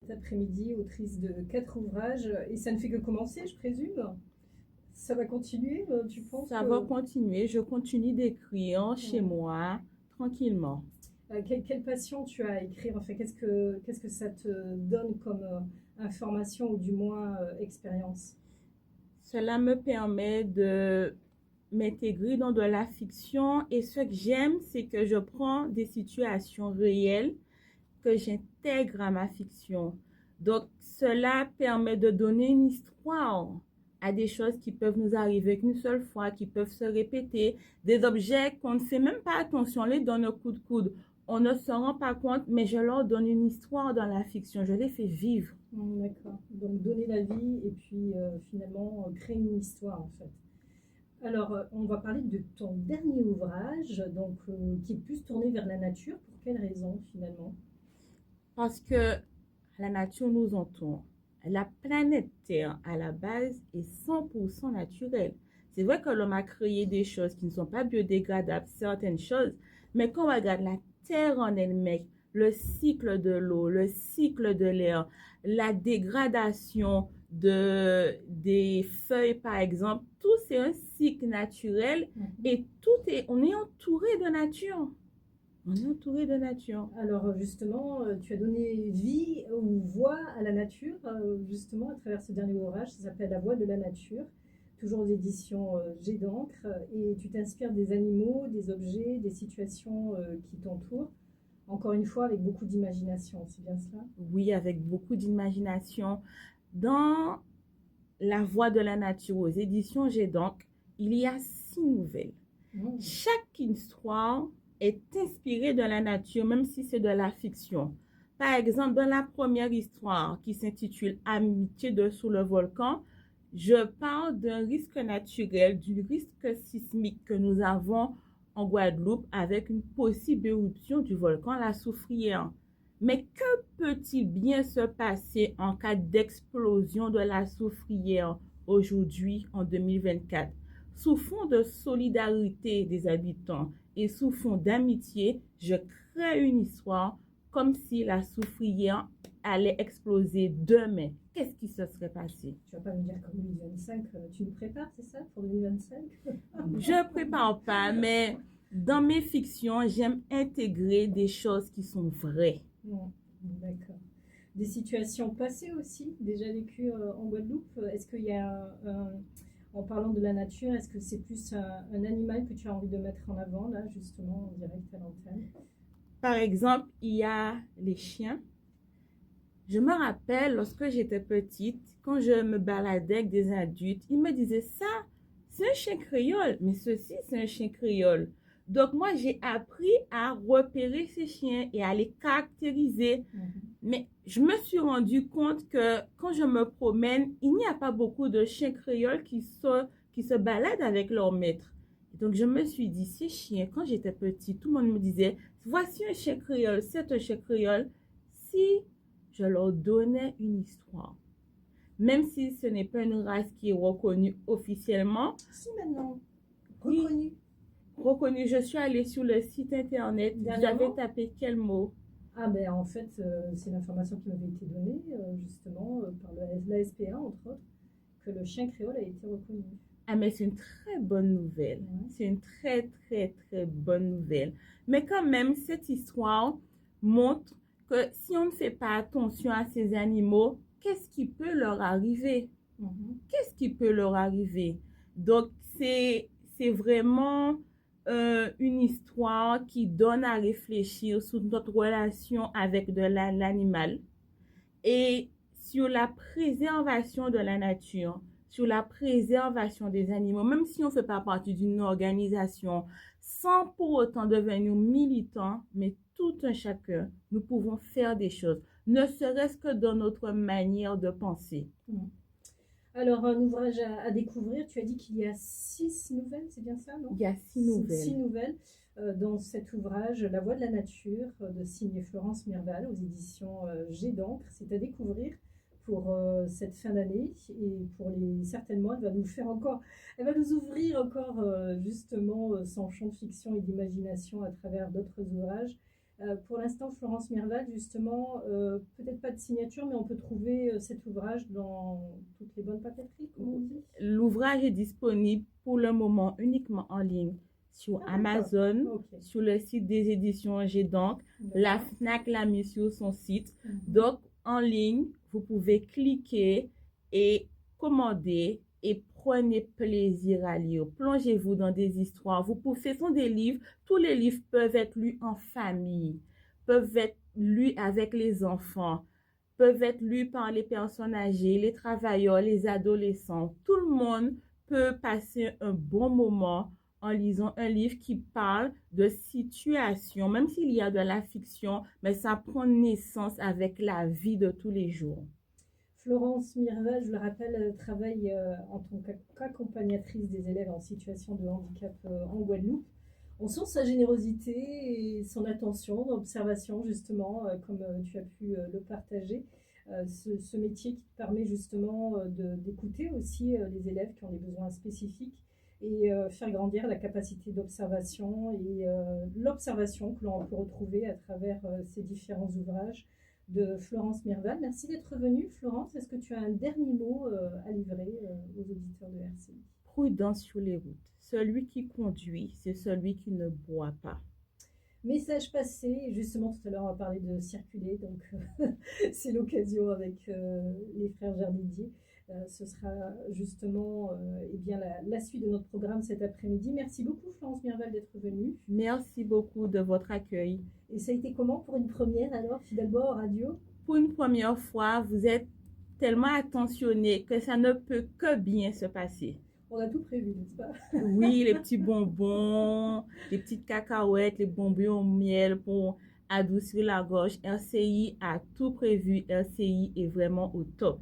cet après-midi, autrice de 4 ouvrages, et ça ne fait que commencer, je présume. Ça va continuer, tu penses Ça va continuer. Je continue d'écrire chez Ouais. moi, tranquillement. Quelle passion tu as à écrire? Enfin, qu'est-ce que ça te donne comme information ou du moins expérience? Cela me permet de m'intégrer dans de la fiction et ce que j'aime, c'est que je prends des situations réelles que j'intègre à ma fiction. Donc, cela permet de donner une histoire à des choses qui peuvent nous arriver qu'une seule fois, qui peuvent se répéter, des objets qu'on ne fait même pas attention, on les donne au coup de coude. On ne se rend pas compte, mais je leur donne une histoire dans la fiction, je les fais vivre. D'accord. Donc donner la vie et puis finalement créer une histoire en fait. Alors, on va parler de ton dernier ouvrage, donc qui est plus tourné vers la nature. Pour quelle raison finalement? Parce que la nature nous entoure. La planète Terre, à la base, est 100% naturelle. C'est vrai que l'homme a créé des choses qui ne sont pas biodégradables, certaines choses, mais quand on regarde la Terre en elle-même, le cycle de l'eau, le cycle de l'air, la dégradation des feuilles, par exemple, tout c'est un cycle naturel et on est entouré de nature. On est entouré de nature. Alors justement, tu as donné vie ou voix à la nature, justement à travers ce dernier ouvrage, ça s'appelle La voix de la nature, toujours aux éditions Jet d'encre, et tu t'inspires des animaux, des objets, des situations qui t'entourent, encore une fois avec beaucoup d'imagination, c'est bien cela? Oui, avec beaucoup d'imagination. Dans La Voix de la nature aux éditions J'ai donc, il y a 6 nouvelles. Mmh. Chaque histoire est inspirée de la nature, même si c'est de la fiction. Par exemple, dans la première histoire qui s'intitule Amitié dessous le volcan, je parle d'un risque naturel, du risque sismique que nous avons en Guadeloupe avec une possible éruption du volcan La Soufrière. Mais que peut-il bien se passer en cas d'explosion de la soufrière aujourd'hui en 2024? Sous fond de solidarité des habitants et sous fond d'amitié, je crée une histoire comme si la soufrière allait exploser demain. Qu'est-ce qui se serait passé? Tu vas pas me dire qu'en 2025, tu nous prépares, c'est ça, pour 2025? Je ne prépare pas, mais dans mes fictions, j'aime intégrer des choses qui sont vraies. Mmh. D'accord. Des situations passées aussi, déjà vécues en Guadeloupe. Est-ce qu'il y a, en parlant de la nature, est-ce que c'est plus un animal que tu as envie de mettre en avant, là, justement, en direct à l'antenne? Par exemple, il y a les chiens. Je me rappelle lorsque j'étais petite, quand je me baladais avec des adultes, ils me disaient ça, c'est un chien créole, mais ceci, c'est un chien créole. Donc moi, j'ai appris à repérer ces chiens et à les caractériser. Mais je me suis rendu compte que quand je me promène, il n'y a pas beaucoup de chiens créoles qui se baladent avec leur maître. Donc je me suis dit, ces chiens, quand j'étais petite, tout le monde me disait, voici un chien créole, c'est un chien créole. Si je leur donnais une histoire, même si ce n'est pas une race qui est reconnue officiellement, Si, maintenant, oui, reconnu. reconnue, je suis allée sur le site internet, j'avais Dernièrement? tapé quel mot? Ah ben en fait, c'est l'information qui m'avait été donnée, justement, par l'ASPA, entre autres, que le chien créole a été reconnu. Ah, mais c'est une très bonne nouvelle. Ouais. C'est une très, très, très bonne nouvelle. Mais quand même, cette histoire montre que si on ne fait pas attention à ces animaux, qu'est-ce qui peut leur arriver? Mhm. Qu'est-ce qui peut leur arriver? Donc, c'est vraiment une histoire qui donne à réfléchir sur notre relation avec l'animal et sur la préservation de la nature, sur la préservation des animaux, même si on ne fait pas partie d'une organisation, sans pour autant devenir militant, mais tout un chacun, nous pouvons faire des choses, ne serait-ce que dans notre manière de penser. Mhm. Alors, un ouvrage à découvrir, tu as dit qu'il y a 6 nouvelles, c'est bien ça, non? Il y a 6 nouvelles. 6 nouvelles dans cet ouvrage, La voix de la nature, de signée Florence Mirval, aux éditions Jet d'encre. C'est à découvrir pour cette fin d'année et pour les certainement, elle va nous ouvrir encore justement son champ de fiction et d'imagination à travers d'autres ouvrages. Pour l'instant, Florence Mirval, justement, peut-être pas de signature, mais on peut trouver cet ouvrage dans toutes les bonnes papeteries, comme on dit. L'ouvrage est disponible pour le moment uniquement en ligne sur Amazon, Ok. sur le site des éditions G donc. La D'accord. FNAC l'a mis sur son site. Mhm. Donc, en ligne, vous pouvez cliquer et commander et prenez plaisir à lire. Plongez-vous dans des histoires. Ce sont des livres. Tous les livres peuvent être lus en famille, peuvent être lus avec les enfants, peuvent être lus par les personnes âgées, les travailleurs, les adolescents. Tout le monde peut passer un bon moment en lisant un livre qui parle de situations, même s'il y a de la fiction, mais ça prend naissance avec la vie de tous les jours. Florence Mirval, je le rappelle, travaille en tant qu'accompagnatrice des élèves en situation de handicap en Guadeloupe. On sent sa générosité et son attention, d'observation justement, comme tu as pu le partager. Ce métier qui te permet justement d'écouter aussi les élèves qui ont des besoins spécifiques et faire grandir la capacité d'observation et l'observation que l'on peut retrouver à travers ces différents ouvrages de Florence Mirval. Merci d'être venue, Florence. Est-ce que tu as un dernier mot à livrer aux auditeurs de RCI? Prudence sur les routes. Celui qui conduit, c'est celui qui ne boit pas. Message passé, justement tout à l'heure on va parler de circuler, donc c'est l'occasion avec les frères Jardidier. Ce sera justement eh bien, la suite de notre programme cet après-midi. Merci beaucoup Florence Mirval d'être venue. Merci beaucoup de votre accueil. Et ça a été comment pour une première alors, Fidalgo en radio? Pour une première fois, vous êtes tellement attentionné que ça ne peut que bien se passer. On a tout prévu, n'est-ce pas? Oui, les petits bonbons, les petites cacahuètes, les bonbons au miel pour adoucir la gorge. RCI a tout prévu. RCI est vraiment au top.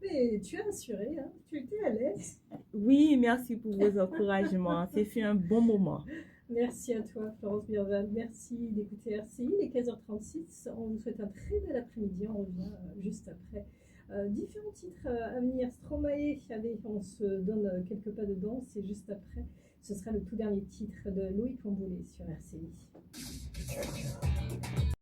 Mais tu as assuré, hein? Tu étais à l'aise. Oui, merci pour vos encouragements. C'est fait un bon moment. Merci à toi, Florence Mirval. Merci d'écouter RCI. Il est 15h36. On vous souhaite un très bel après-midi. On revient juste après. Différents titres à venir. Stromae, allez, on se donne quelques pas de danse et juste après, ce sera le tout dernier titre de Loïc Amboulet sur RCI.